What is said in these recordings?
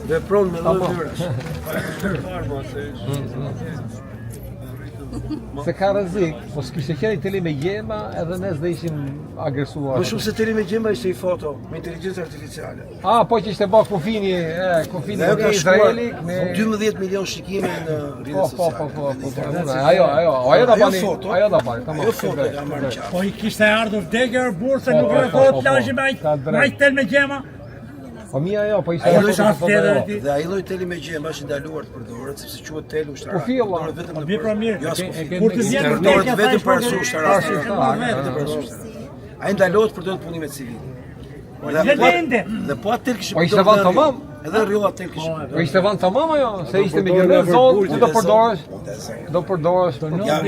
Vepron me lloj dyrash. Se ka rrezik, po s'kishte qenë tele me gjema edhe ne s'do ishim agresuar. Më shumë se tele me gjema ishte I foto me inteligjencë artificiale. Po që ishte bë kufini Izraeli me 12 milion shikime në rrjetet sociale. Ajo da bani, tamam. Ajo foto ka marrë qartë. Po I kishte ardhur degër burr se nuk e thot plazhi me tel me gjema. Po mia jo, po ishte Dhe ai lloj teli me gjema është ndaluar të përdoret sepse quhet tel ushtarak. Përdoret vetëm në Kur të vjen përdoret vetëm për arsye ushtarake. Ai ndalohet të përdoret punimet civile. Dhe po atë kishte. Po ishte vend tamam. Edhe rrjolla tel kishte. Po ishte vend tamam ajo, se ishte me gjë zonë, do përdoresh.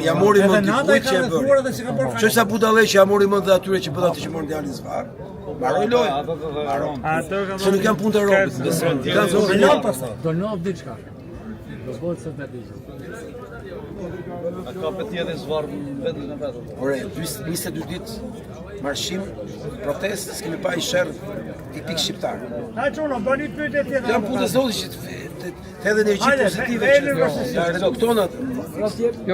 Ja mori mend kujt që e bëri. Çështja budallë që ja mori mend dhe atyre që bëta atë që mondialin zvar. Mbaroj lojë. Se nuk janë punë të Europës, besoj. Do nov diçka. Do bëhet se vetë. Ka për tjetër zvarr vendin e vet. Ore, 22 ditë marshim, protestë, s'kemi pa I sherr tipik shqiptar. Ha çuno, bëni pyetje tjetër. Janë punë të zotit që të edhe energji pozitive që redukton atë. Jo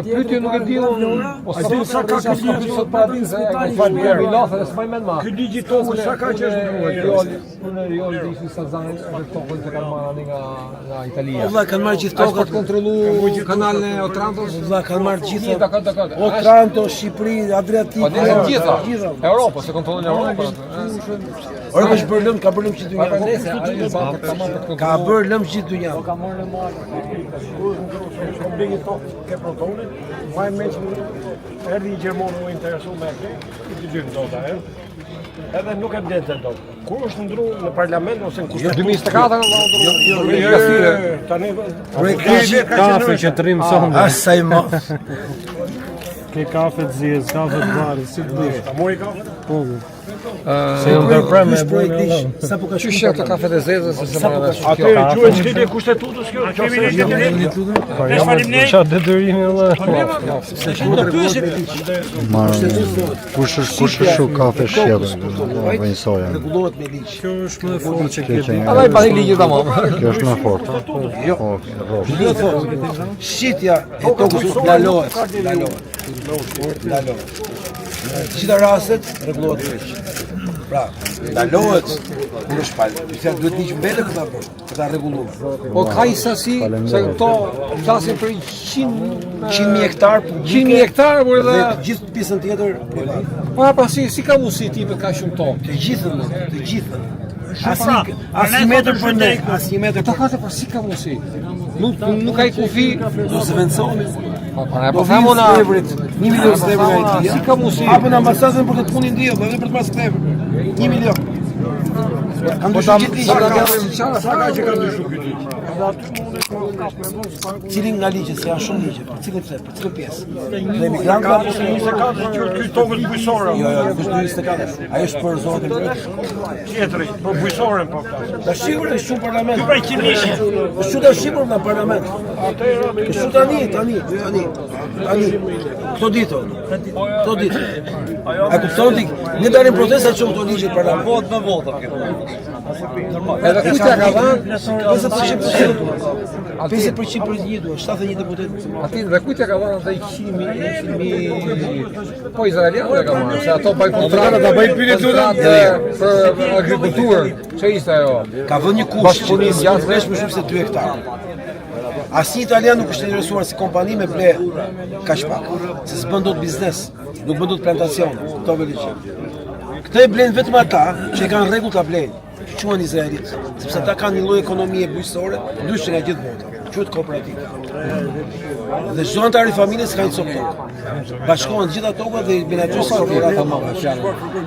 pyetje nuk e di unë, ose sa ka këtë sot pa dinë se falë lafë dhe s'maj mend më. Ky ligj I tokës sa ka që është duhet. Unë di se sa zanë edhe tokën që kanë marrë nga Italia. Valla kanë marrë gjithë Tokën tokën. të kontrollu kanalin e Otrantos. Valla kanë marrë gjithë. Dakor. Otranto, Shqipëri, Adriatik. Po ne gjitha. Europa, se kontrollon Europa. Ora ka bërë lëm, ka bërë lëm gjithë dynjën. Ka bërë lëm gjithë dynjën. Ka marrë në marrë. Kombingi tokë ke protonin. Vaj me që erdi I Gjermoni u interesu me këtë, I të gjithë do të edhe nuk e bdete do të. Kur është ndru në parlament ose në kushtetur? 2024 tani kafe që të rrimë sonë. As sa I madh. Ke kafe të zjes, kafe të varë, si të dish. Ta mori kafe? Po. Se ndërprem me bërë në Sa po ka Që shë të kafe të zezës se më rrëve shumë Atë gjuhet që ke kushtetutës kjo? Kemi një Qa detyrimi dhe. Kush është shu kafe shqebe, vënjësoja. Rregullohet me ligj. Kjo është më fort që ke. Alla I bani ligjit tamam. Kjo është më fort. Shitja e tokës ndalohet. Gjitha rastet rregullohet keq. Pra, ndalohet kur është palë. Duhet ligj mbetet për ta rregulluar. Po ka I sasi, se këto flasin për 100.000 hektar, 100.000 hektar, por dhe edhe të gjithë pjesën tjetër private. pa si ka mundësi ti me ka shumë tokë. Të gjithën. Asnjë metër për ne, asnjë metër. Këto ka për si ka mundësi. Nuk ka I kufi. Do se vendsoni. Po thamo na 1 milion stevë nga Italia. Si ka mundësi? Apo në ambasadën për të punin ndihmë, edhe për të marrë stevë. 1 milion. Kam dyshu gjithë ligjë. Sa ka që ka ndryshu ky ligj? Cilin nga ligjet, se janë shumë ligje, për cilën pjesë? Dhe emigrantëve apo 24 gjyrë ky tokën bujësore. Jo, nuk është 24. Ajo është për zotin e Tjetri, për bujësoren po. Da shqipër është shumë parlament. Ky pra qimishin. Është shumë da shqipër në parlament. Është shumë tani. Këto ditë. A kupton ti? Ne dalim protesta që këto ligje në parlament. Vot me vota kjo. Edhe kujtja ka dhënë 50% për një duhet, 71 deputet. Aty dhe kujtja ka dhënë atë 100.000 po izraelianë ka marrë, se ato bëjnë kontrata, ta bëjnë pyetje për agrikulturë. Ç'ishte ishte ajo? Ka vënë një kush punim gjatë vesh më shumë se 2 hektar. Asnjë italian nuk është interesuar si kompani me ble kaq pak, se s'bën dot biznes, nuk bën dot plantacione, këto vëliçi. Këto e blen vetëm ata që kanë rregull ta blejnë, që quhen izraelit, sepse ata kanë një lloj ekonomie bujqësore, ndryshe nga gjithë bota, quhet kooperativ. Dhe çdo antar I familjes ka një copë tokë. Bashkohen të gjitha tokat dhe menaxhosin korporatë.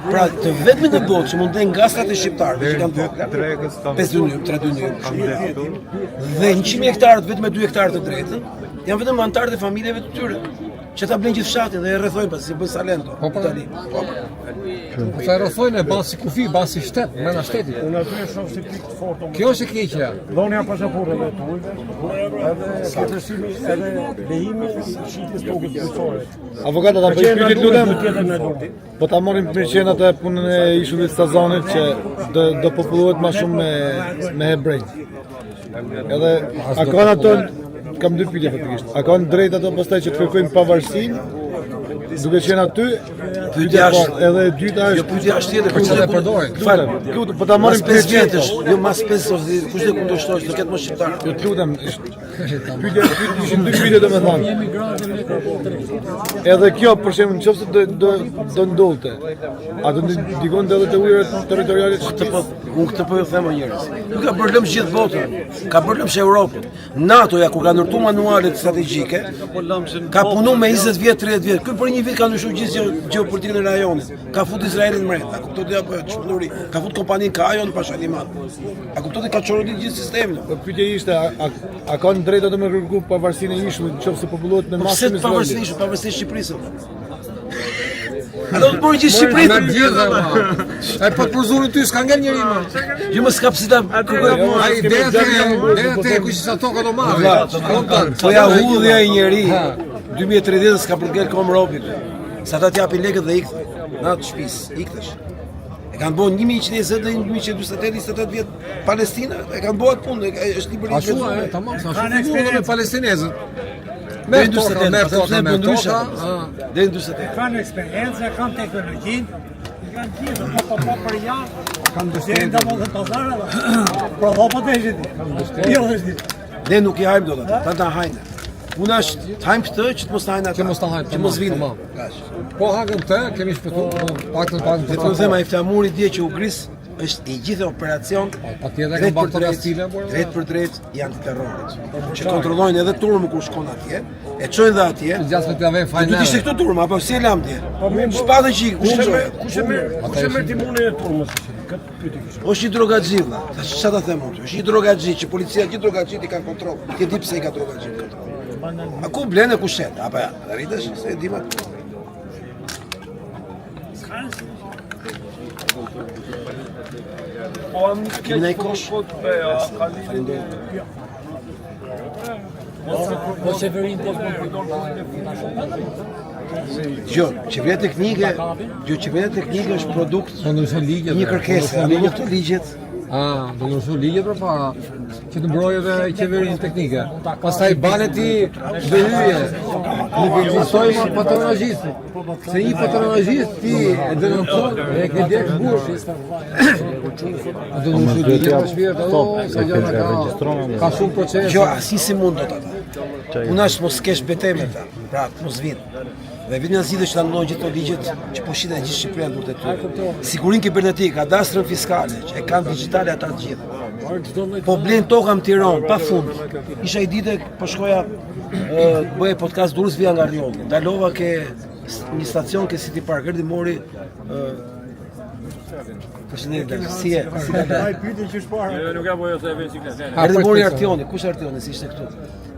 Pra, të vetmit në botë që mund të ngastrat e shqiptarëve që kanë tokë, 5 dynjë, 3 dynjë, dhe 100.000 hektarë vetëm me 2 hektarë të drejtën, janë vetëm antarët e familjeve të tyre. Që ta blenë gjithë fshatin dhe e rrethojnë pas si bën Salento. Po, po. Itali. Po. Po sa rrethojnë e bën si kufi, bën si shtet, mëna shtetit. Unë aty e shoh si pikë të fortë. Kjo është e keqja. Dhonja pasaporteve të ujve, edhe kërcimi, edhe lejimi i shitjes tokës bujqësore. Avokata ta bëj pyetje lutem. Tjetër në dorë. Po ta marrim përqenat e punën e ishullit stazonit që do popullohet më shumë me hebrej. Edhe a kanë ato kam dy pyetje faktikisht. A kanë drejt ato pastaj që të kërkojnë pavarësinë? Duke qenë aty, Pyetja është edhe e dyta Jo është pyetja është tjetër, Për çfarë e përdorin? Falem. po ta marrim Mas 5 përqenat. vjetësh, jo mas 5 ose kush do kundërshtosh, do ketë më shqiptar. Jo të lutem, pyetje ishin dy pyetje domethënë. Edhe kjo për shembull nëse do ndodhte, a do ndikon edhe te ujërat territoriale Unë këtë po ju them njerëz. Nuk ka problem gjithë botën, ka problem që Europën. NATO-ja kur ka ndërtuar manualet strategjike, ka punuar me 20 vjet, 30 vjet. Ky për një vit ka ndryshuar gjithë gjeopolitikën e rajonit. Ka futur Izraelin mret, a kuptoni apo çmenduri? Ka futur kompaninë Kajon pa shalimat. A kuptoni ka çorrit gjithë sistemin. Po pyetja ishte a kanë drejt ato me kërku pavarësinë e ishullit nëse popullohet me Po masë pse me të pavarësisht Shqipërisë? A do të bëjë gjithë Na Shqipërinë? gjithë ma. Ai po përzurin ty s'ka ngel njëri më. Jo më s'ka pse ta kërkoj. Ai deri te kush sa toka do marrë. Po ja hudhja i njeri 2030 s'ka për të ngel kom robit. Sa ta t'japin lekët dhe iktë në atë shtëpisë, iktesh. E kanë bën 1120 dhe 1148 vjet Palestina, e kanë bën atë punë, është liberi i Ashtu vetë. tamam, sa shumë me palestinezët. Deri Me në toka, 48, me pastaj toka, me bën ndryshe. toka. Deri në 48. Kanë eksperiencë, kanë teknologjinë, kanë gjithë, po për janë, kanë dëshirë të mos të pazarë, po po të ishit. Jo është. Ne nuk i hajmë dot ata, ta hajnë. Puna është të hajmë këtë që të mos të hajnë ata. Që mos të hajnë, që mos vinë. tamam. Kaq. Po hagën të, kemi shpëtuar paktën Dhe të them ai flamuri dje që u gris është i gjithë operacion patjetër drejt kanë për bërë drejt, stile, por drejt për drejt i antiterrorit. Që kontrollojnë edhe turmë kur shkon atje, e çojnë dhe atje. gjatë të avën Do të ishte fajnë. këtu turmë apo si e lam ti? Shpatë qik, kush e çoj? Kush e merr timunin e turmës? Këtë pyetje kisha. Është një drogaxhi valla. Çfarë ta them unë? Është një drogaxhi që policia gjithë drogaxhit i kanë kontroll. Ti di pse i ka drogaxhi kontroll. A ku blen e ku shet? Apo ja, rritesh se e di më. Kemi në i kosh? Jo, qeveria teknike është produkt Po ndryshon ligjet. një kërkese, a në këto ligjet. Do ndryshon ligjet përpara që të mbrojë edhe qeverinë teknike. Pastaj bane ti do hyje. Nuk ekzistoi më patronazhist. Se një patronazhist ti e denonçon e ke direkt burr. Do ndryshon ligjet për shpirt, sa gjëra ka shumë procese. Jo, asi si mund do të ata. Puna është mos kesh betej me ta, pra të mos vinë. Dhe vitin zgjidhë që ta ndonjë gjithë të ligjet që po shiten gjithë Shqipëria në burtë tyre. Sigurinë kibernetike, kadastrën fiskale, që e kanë digjitale ata të gjithë. Po blen toka në Tiranë, pa fund. Isha i ditë, po shkoja bëje podcast Durrës via nga Rioni. Dalova ke një stacion ke City Park, erdhi mori Përshëndetje, si e? Ai pyetje që shpara. Nuk ka bojë se vjen sikletë. Erdhi mori Artioni, kush Artioni, si ishte këtu?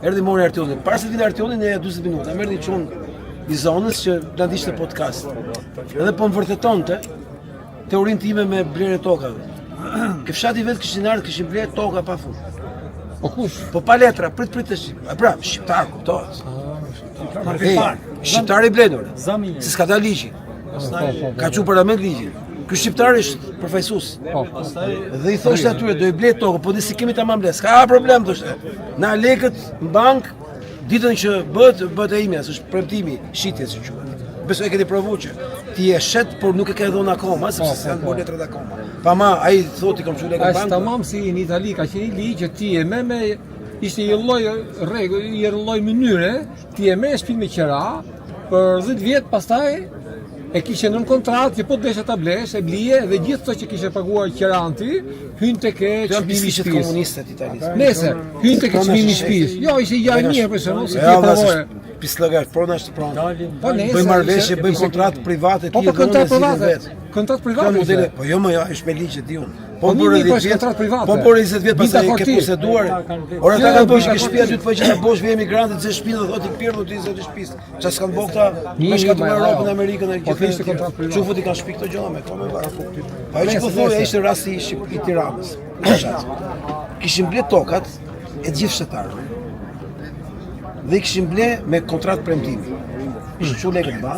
Erdhi mori Artioni. Para se të vinë Artioni ne 40 minuta. Më erdhi çun i zonës që na dishte podcast. Edhe po më vërtetonte teorinë time me blerë tokave. Ke fshati vet kishin ardhur, kishin blerë toka pafund. Po kush? Po pa letra, prit tash. Pra, shqiptar kuptohet. Shqiptari blenur. Si s'ka dalë ligji. Ka çu parlament ligjin. Ky shqiptar është përfaqësues. Dhe i thoshte atyre do i ble tokë, po si kemi tamam ble. S'ka problem thoshte. Na lekët në bank ditën që bëhet e imja, është premtimi shitjes që quhet. Besoj e keni provuar që ti e shet, por nuk e ke dhënë akoma, sepse s'kan bërë letrat akoma. Pa ma ai thotë kam çu lekë në Është bank. tamam si në Itali ka qenë ligj që ti e me ishte një lloj rregull, një lloj mënyre, ti e me shtëpinë me qira për 10 vjet pastaj e kishe në kontratë që po të desha ta blesh, e blije dhe gjithë to që kishe paguar qiranti, hyn tek çmimi i shtëpisë. Komunistët italianë. Nëse hyn tek çmimi i shtëpisë. Jo, ishte ja mirë për shkak se ti Ja, provoj. pislëga, prona është prona. Po nëse Bëjmë marrëveshje, bëjmë kontratë private, Po ti po e kontratë dhënë si private. vetë. Kontratë Ka private. modele, po jo më jo, është me ligj e di unë. Po një bërë po 10 është vjet, kontrat private. po bërë 20 vjet pastaj Binta ke Korti. poseduar. Ora ata kanë bërë që shtëpia dy të që ta bosh vi emigrantët se shtëpinë do thotë i pirdu ti zoti shtëpisë. Çfarë s'kan bërë këta? Një, Me shkatu një, Europën, jo. Amerikën e Po kishte kontrat private. Çu futi kanë shtëpi këto gjëra me këto me varë. Pa që po thoya ishte rasti i Tiranës. Kishin ble tokat e gjithë shtetërorëve. Dhe i kishin ble me kontratë premtimi. Ishte çu lekë të ba,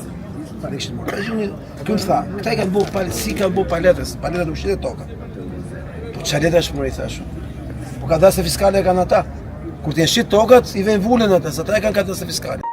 ne kishin marrë. Ky më tha, këta i kanë bërë palë, si kanë bërë paletat ushqit e tokat. Po çfarë është më i thash. Po ka dhënë fiskale kanë ata. Kur të shit tokat, i vën vulën ata, sa ata e kanë katëse fiskale.